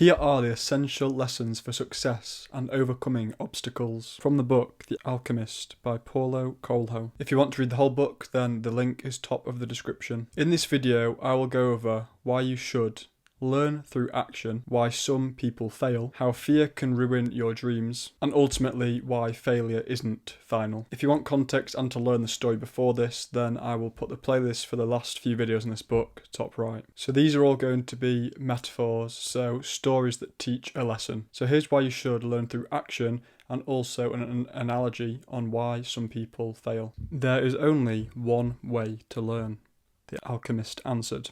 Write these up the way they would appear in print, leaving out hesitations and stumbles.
Here are the essential lessons for success and overcoming obstacles from the book The Alchemist by Paulo Coelho. If you want to read the whole book, then the link is top of the description. In this video, I will go over why you should learn through action, why some people fail, how fear can ruin your dreams, and ultimately why failure isn't final. If you want context and to learn the story before this, then I will put the playlist for the last few videos in this book top right. So these are all going to be metaphors, so stories that teach a lesson. So here's why you should learn through action, and also an analogy on why some people fail. There is only one way to learn, the alchemist answered.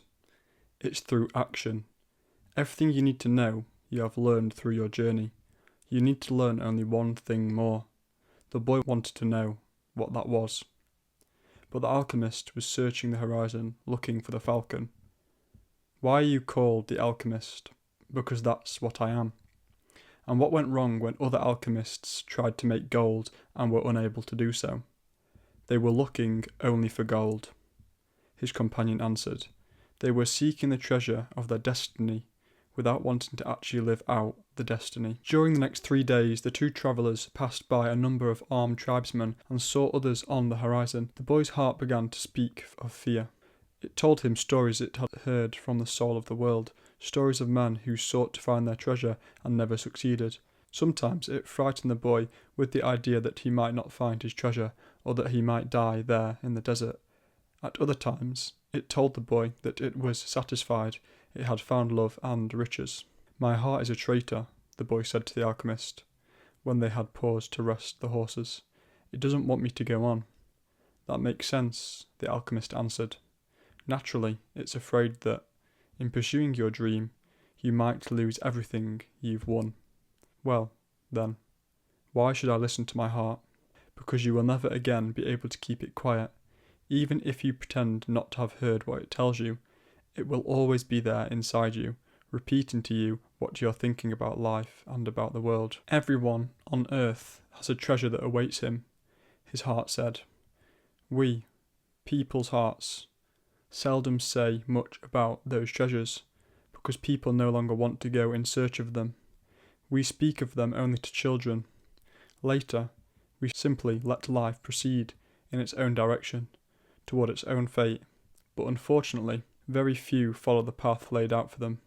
It's through action. Everything you need to know, you have learned through your journey. You need to learn only one thing more. The boy wanted to know what that was. But the alchemist was searching the horizon, looking for the falcon. Why are you called the alchemist? Because that's what I am. And what went wrong when other alchemists tried to make gold and were unable to do so? They were looking only for gold. His companion answered. They were seeking the treasure of their destiny, without wanting to actually live out the destiny. During the next 3 days, the two travellers passed by a number of armed tribesmen and saw others on the horizon. The boy's heart began to speak of fear. It told him stories it had heard from the soul of the world, stories of men who sought to find their treasure and never succeeded. Sometimes it frightened the boy with the idea that he might not find his treasure, or that he might die there in the desert. At other times, it told the boy that it was satisfied, it had found love and riches. My heart is a traitor, the boy said to the alchemist, when they had paused to rest the horses. It doesn't want me to go on. That makes sense, the alchemist answered. Naturally, it's afraid that, in pursuing your dream, you might lose everything you've won. Well, then, why should I listen to my heart? Because you will never again be able to keep it quiet. Even if you pretend not to have heard what it tells you, it will always be there inside you, repeating to you what you're thinking about life and about the world. Everyone on earth has a treasure that awaits him, his heart said. We, people's hearts, seldom say much about those treasures, because people no longer want to go in search of them. We speak of them only to children. Later, we simply let life proceed in its own direction, toward its own fate, but unfortunately, very few follow the path laid out for them,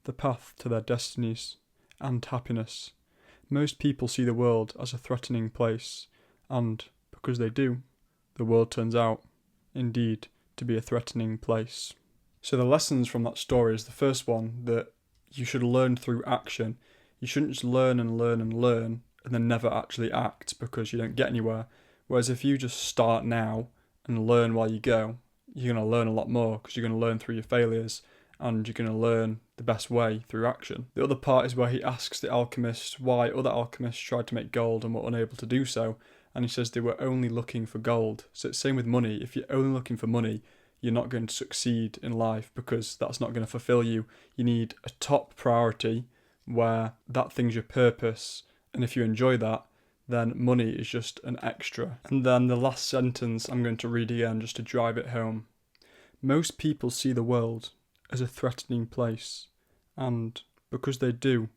the path to their destinies and happiness. Most people see the world as a threatening place, and, because they do, the world turns out, indeed, to be a threatening place. So the lessons from that story is the first one, that you should learn through action. You shouldn't just learn and learn and learn, and then never actually act because you don't get anywhere. Whereas if you just start now and learn while you go, you're going to learn a lot more because you're going to learn through your failures and you're going to learn the best way through action. The other part is where he asks the alchemist why other alchemists tried to make gold and were unable to do so, and he says they were only looking for gold. So it's the same with money. If you're only looking for money, you're not going to succeed in life because that's not going to fulfill you. You need a top priority where that thing's your purpose, and if you enjoy that, then money is just an extra. And then the last sentence I'm going to read again just to drive it home. Most people see the world as a threatening place, and because they do,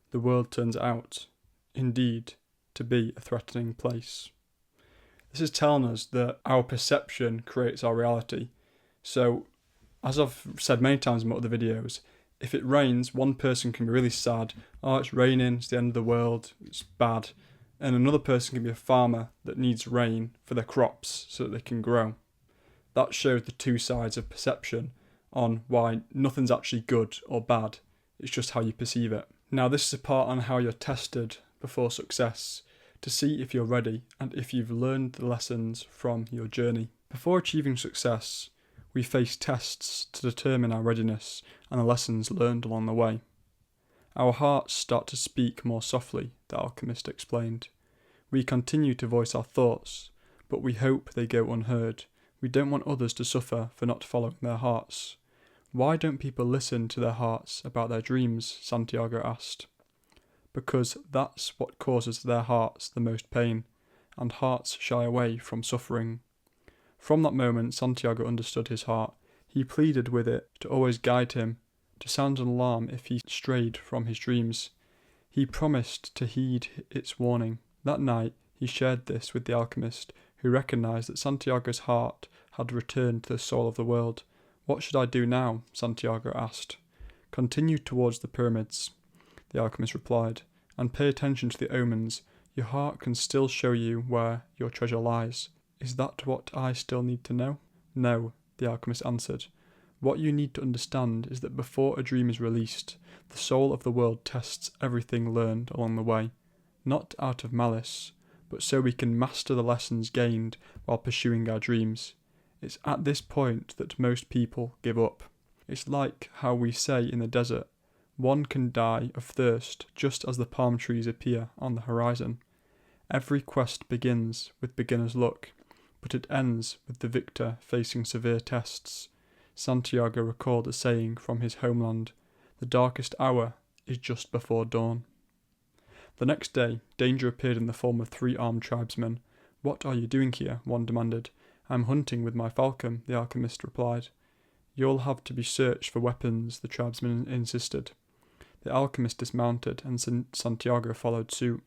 the world turns out, indeed, to be a threatening place. This is telling us that our perception creates our reality. So, as I've said many times in my other videos, if it rains, one person can be really sad. Oh, it's raining, it's the end of the world, it's bad. And another person can be a farmer that needs rain for their crops so that they can grow. That shows the two sides of perception on why nothing's actually good or bad. It's just how you perceive it. Now, this is a part on how you're tested before success, to see if you're ready and if you've learned the lessons from your journey. Before achieving success, we face tests to determine our readiness and the lessons learned along the way. Our hearts start to speak more softly, the alchemist explained. We continue to voice our thoughts, but we hope they go unheard. We don't want others to suffer for not following their hearts. Why don't people listen to their hearts about their dreams? Santiago asked. Because that's what causes their hearts the most pain, and hearts shy away from suffering. From that moment, Santiago understood his heart. He pleaded with it to always guide him, to sound an alarm if he strayed from his dreams. He promised to heed its warning. That night he shared this with the alchemist, who recognised that Santiago's heart had returned to the soul of the world. "What should I do now?" Santiago asked. "Continue towards the pyramids," the alchemist replied, "and pay attention to the omens. Your heart can still show you where your treasure lies." "Is that what I still need to know?" "No," the alchemist answered. "What you need to understand is that before a dream is released, the soul of the world tests everything learned along the way, not out of malice, but so we can master the lessons gained while pursuing our dreams. It's at this point that most people give up. It's like how we say in the desert, one can die of thirst just as the palm trees appear on the horizon. Every quest begins with beginner's luck, but it ends with the victor facing severe tests." Santiago recalled a saying from his homeland, "The darkest hour is just before dawn." The next day, danger appeared in the form of 3 armed tribesmen. "What are you doing here?" one demanded. "I'm hunting with my falcon," the alchemist replied. "You'll have to be searched for weapons," the tribesmen insisted. The alchemist dismounted, and Santiago followed suit.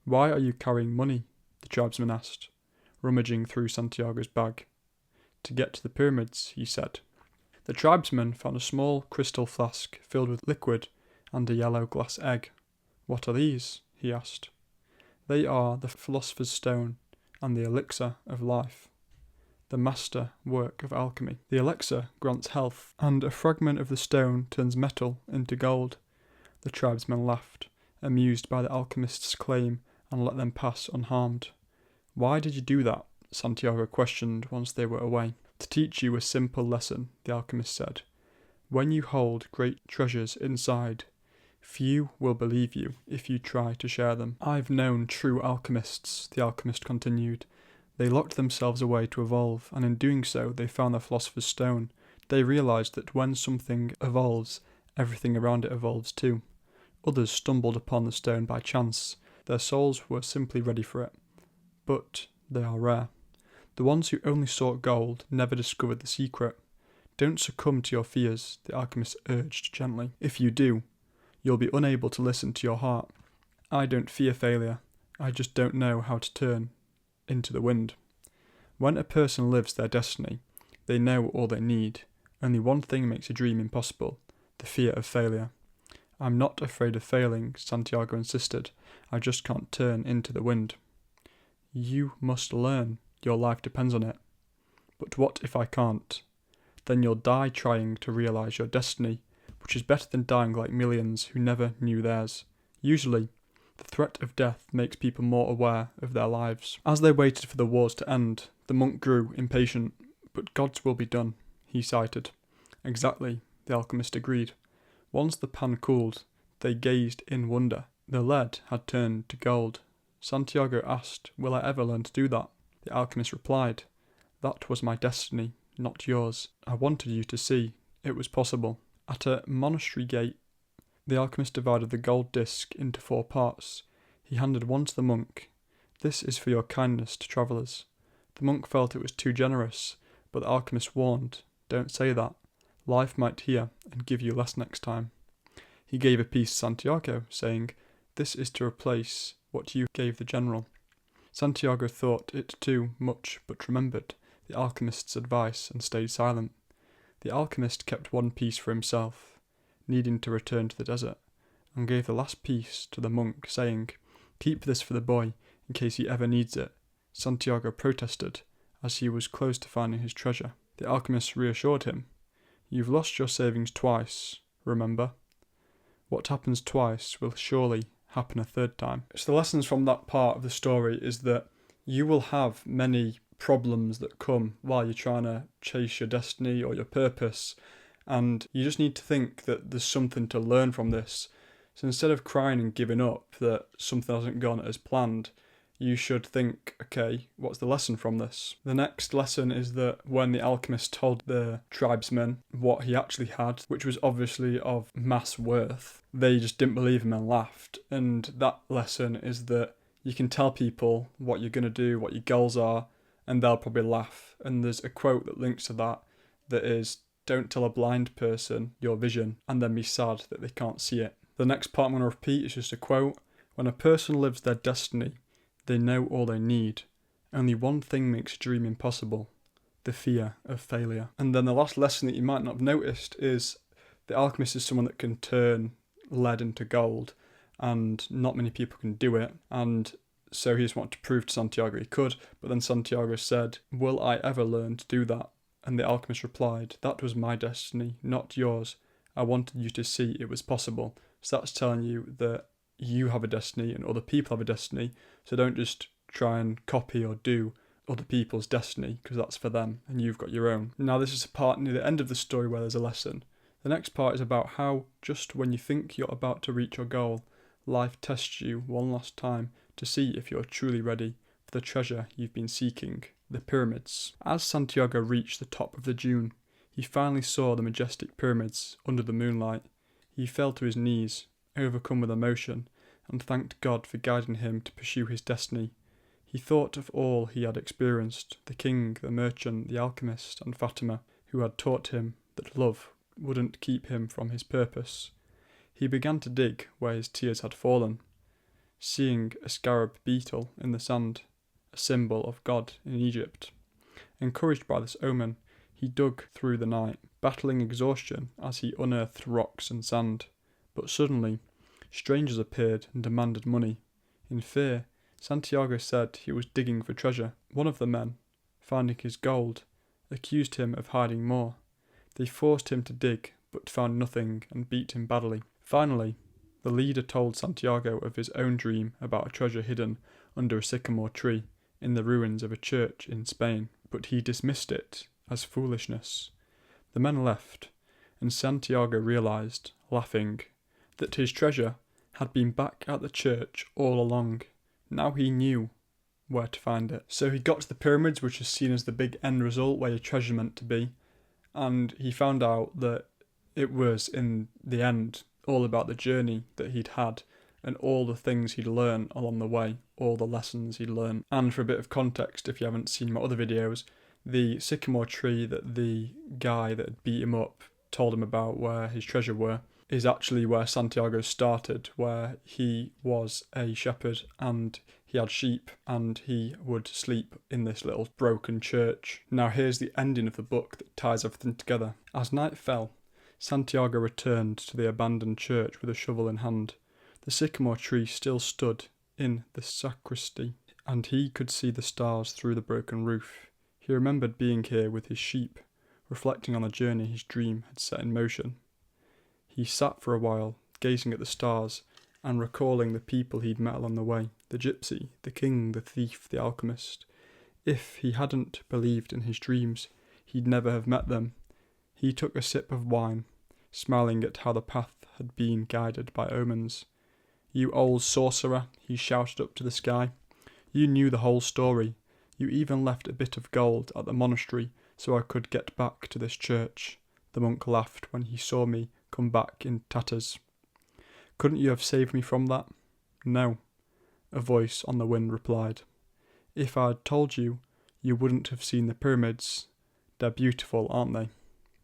"Why are you carrying money?" the tribesman asked, rummaging through Santiago's bag. "To get to the pyramids," he said. The tribesman found a small crystal flask filled with liquid and a yellow glass egg. "What are these?" he asked. "They are the philosopher's stone and the elixir of life, the master work of alchemy. The elixir grants health, and a fragment of the stone turns metal into gold." The tribesmen laughed, amused by the alchemist's claim, and let them pass unharmed. "Why did you do that?" Santiago questioned once they were away. "To teach you a simple lesson," the alchemist said. "When you hold great treasures inside, few will believe you if you try to share them." "I've known true alchemists," the alchemist continued. "They locked themselves away to evolve, and in doing so they found the philosopher's stone. They realised that when something evolves, everything around it evolves too. Others stumbled upon the stone by chance. Their souls were simply ready for it. But they are rare. The ones who only sought gold never discovered the secret. Don't succumb to your fears," the alchemist urged gently. "If you do, you'll be unable to listen to your heart." "I don't fear failure. I just don't know how to turn into the wind." When a person lives their destiny, they know all they need. Only one thing makes a dream impossible: the fear of failure. "I'm not afraid of failing," Santiago insisted. "I just can't turn into the wind." "You must learn. Your life depends on it." "But what if I can't?" "Then you'll die trying to realise your destiny, which is better than dying like millions who never knew theirs. Usually, the threat of death makes people more aware of their lives." As they waited for the wars to end, the monk grew impatient. "But God's will be done," he cited. "Exactly," the alchemist agreed. Once the pan cooled, they gazed in wonder. The lead had turned to gold. Santiago asked, "Will I ever learn to do that?" The alchemist replied, "That was my destiny, not yours. I wanted you to see it was possible." At a monastery gate, the alchemist divided the gold disc into 4 parts. He handed one to the monk. "This is for your kindness to travellers." The monk felt it was too generous, but the alchemist warned, "Don't say that. Life might hear and give you less next time." He gave a piece to Santiago, saying, "This is to replace what you gave the general." Santiago thought it too much, but remembered the alchemist's advice and stayed silent. The alchemist kept one piece for himself, needing to return to the desert, and gave the last piece to the monk, saying, "Keep this for the boy in case he ever needs it." Santiago protested, as he was close to finding his treasure. The alchemist reassured him, "You've lost your savings twice, remember? What happens twice will surely happen a third time." So the lessons from that part of the story is that you will have many problems that come while you're trying to chase your destiny or your purpose, and you just need to think that there's something to learn from this. So instead of crying and giving up that something hasn't gone as planned, you should think, okay, what's the lesson from this? The next lesson is that when the alchemist told the tribesmen what he actually had, which was obviously of mass worth, they just didn't believe him and laughed. And that lesson is that you can tell people what you're going to do, what your goals are, and they'll probably laugh. And there's a quote that links to that is, don't tell a blind person your vision and then be sad that they can't see it. The next part I'm going to repeat is just a quote. When a person lives their destiny, they know all they need. Only one thing makes a dream impossible: the fear of failure. And then the last lesson that you might not have noticed is the alchemist is someone that can turn lead into gold, and not many people can do it. And so he just wanted to prove to Santiago he could, but then Santiago said, "Will I ever learn to do that?" And the alchemist replied, "That was my destiny, not yours. I wanted you to see it was possible." So that's telling you that you have a destiny and other people have a destiny, so don't just try and copy or do other people's destiny, because that's for them and you've got your own. Now this is a part near the end of the story where there's a lesson. The next part is about how, just when you think you're about to reach your goal, life tests you one last time to see if you're truly ready for the treasure you've been seeking, the pyramids. As Santiago reached the top of the dune, he finally saw the majestic pyramids under the moonlight. He fell to his knees, overcome with emotion, and thanked God for guiding him to pursue his destiny. He thought of all he had experienced, the king, the merchant, the alchemist, and Fatima, who had taught him that love wouldn't keep him from his purpose. He began to dig where his tears had fallen, seeing a scarab beetle in the sand, a symbol of God in Egypt. Encouraged by this omen, he dug through the night, battling exhaustion as he unearthed rocks and sand. But suddenly, strangers appeared and demanded money. In fear, Santiago said he was digging for treasure. One of the men, finding his gold, accused him of hiding more. They forced him to dig, but found nothing and beat him badly. Finally, the leader told Santiago of his own dream about a treasure hidden under a sycamore tree in the ruins of a church in Spain, but he dismissed it as foolishness. The men left, and Santiago realised, laughing, that his treasure had been back at the church all along. Now he knew where to find it. So he got to the pyramids, which is seen as the big end result where your treasure meant to be, and he found out that it was, in the end, all about the journey that he'd had and all the things he'd learned along the way, all the lessons he'd learned. And for a bit of context, if you haven't seen my other videos, the sycamore tree that the guy that had beat him up told him about where his treasure were is actually where Santiago started, where he was a shepherd and he had sheep and he would sleep in this little broken church. Now here's the ending of the book that ties everything together. As night fell, Santiago returned to the abandoned church with a shovel in hand. The sycamore tree still stood in the sacristy, and he could see the stars through the broken roof. He remembered being here with his sheep, reflecting on the journey his dream had set in motion. He sat for a while, gazing at the stars, and recalling the people he'd met along the way, the gypsy, the king, the thief, the alchemist. If he hadn't believed in his dreams, he'd never have met them. He took a sip of wine, smiling at how the path had been guided by omens. "You old sorcerer," he shouted up to the sky. "You knew the whole story. You even left a bit of gold at the monastery so I could get back to this church." The monk laughed when he saw me come back in tatters. "Couldn't you have saved me from that?" "No," a voice on the wind replied. "If I'd told you, you wouldn't have seen the pyramids. They're beautiful, aren't they?"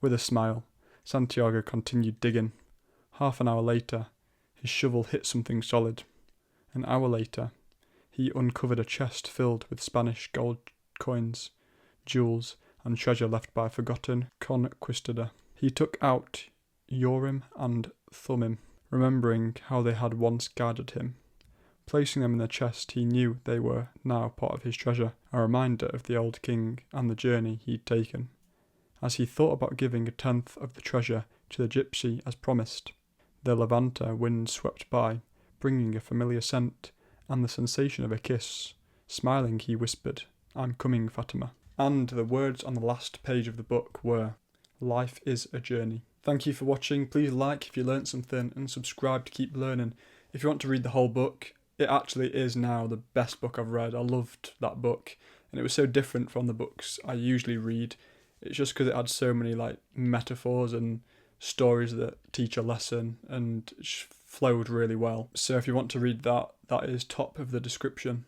With a smile, Santiago continued digging. Half an hour later, his shovel hit something solid. An hour later, he uncovered a chest filled with Spanish gold coins, jewels, and treasure left by a forgotten conquistador. He took out Urim and Thummim, remembering how they had once guided him. Placing them in the chest, he knew they were now part of his treasure, a reminder of the old king and the journey he'd taken. As he thought about giving a tenth of the treasure to the gypsy as promised, the Levanta wind swept by, bringing a familiar scent and the sensation of a kiss. Smiling, he whispered, "I'm coming, Fatima." And the words on the last page of the book were, "Life is a journey." Thank you for watching. Please like if you learnt something and subscribe to keep learning. If you want to read the whole book, it actually is now the best book I've read. I loved that book, and it was so different from the books I usually read. It's just because it had so many metaphors and stories that teach a lesson, and it flowed really well. So if you want to read that, that is top of the description.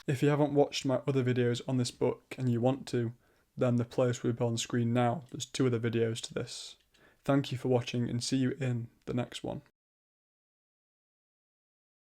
If you haven't watched my other videos on this book and you want to, then the playlist will be on screen now. There's 2 other videos to this. Thank you for watching and see you in the next one.